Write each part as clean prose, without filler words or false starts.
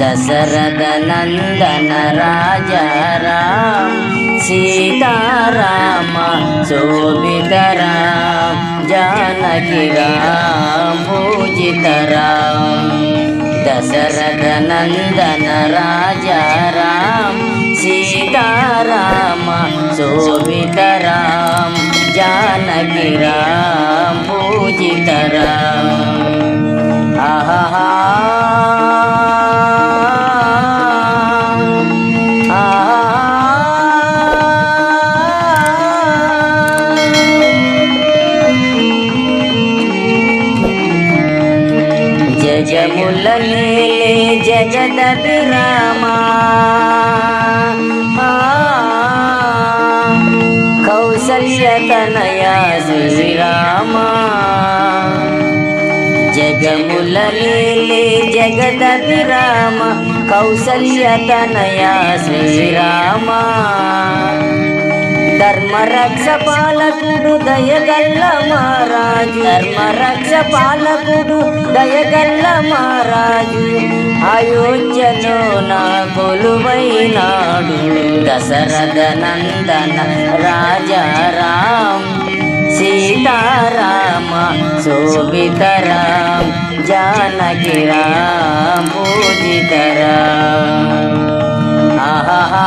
दशरथ नंदन राजा राम सीताराम शोभित राम जानकी राम पूजित राम। दशरथ नंदन राजा राम सीताराम शोभित राम जानकी राम पूजित राम। आहा జగములనే జగదభిరామా కౌసల్యతనయా శ్రీరామా। జగములనే జగదభిరామ కౌసల్యతనయా శ్రీరామా। ధర్మరక్ష పాలకుడు దయగల్ల మహారాజు ధర్మరక్ష పాలకుడు దయగల్ల మహారాజు అయోధ్యలో నా కొలువైనాడు। దశరథ నందన రాజా రామ్ సీతారామ శోభిత రామ్ जानकी राम पूजित राम। आहा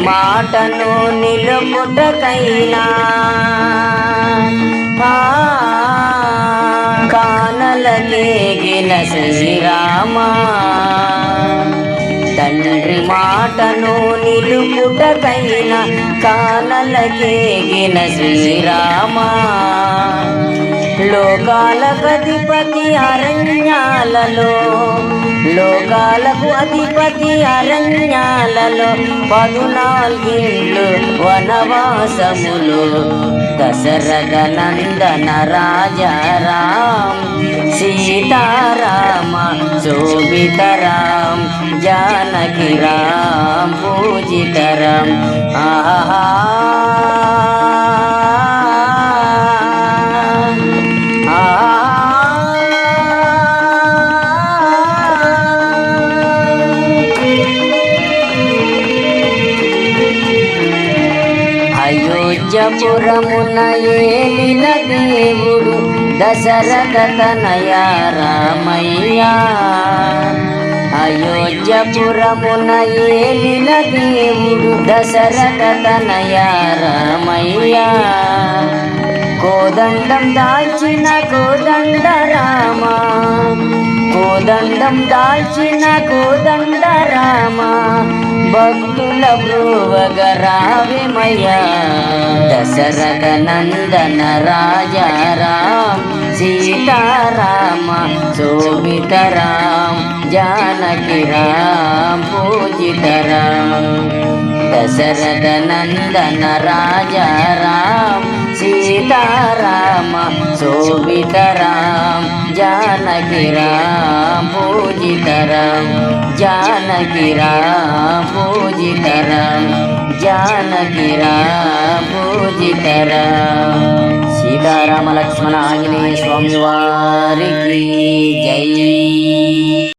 మాటను నిలుపుటకైనా కానలనేగిన శ్రీరామ। తండ్రి మాటను నిలుపుటకైనా కానలకేగిన శ్రీరామ। లోకాలకు అధిపతి అరణ్యాలలో లోకాలకు అధిపతి అరణ్యాలలో 14 వనవాసములు। దశరథ నందన రాజా రామ్ సీతారామ శోభిత రామ్ जानकी राम पूजित राम। आहा అయోధ్యపురమున ఏలిన దేవుడు దశరథ తనయ రామయ్య। అయోధ్యపురమున ఏలిన దేవుడు దశరథ తనయ రామయ్య। కోదండం దాల్చిన కోదండ రామ కోదండం దాల్చిన కోదండ రామ భక్తుల బ్రువగ రావేమయ్యా। దశరథ నందన రాజా రామ్ సీతారామ శోభిత రామ్ जानकी राम पूजित राम। दशरथ नंदन राजा राम सीताराम शोभित राम जानकी राम पूजित राम। जानकी राम पूजित राम जानकी राम पूजित राम। सीताराम लक्ष्मण आंजनेय स्वामी वारी की जय।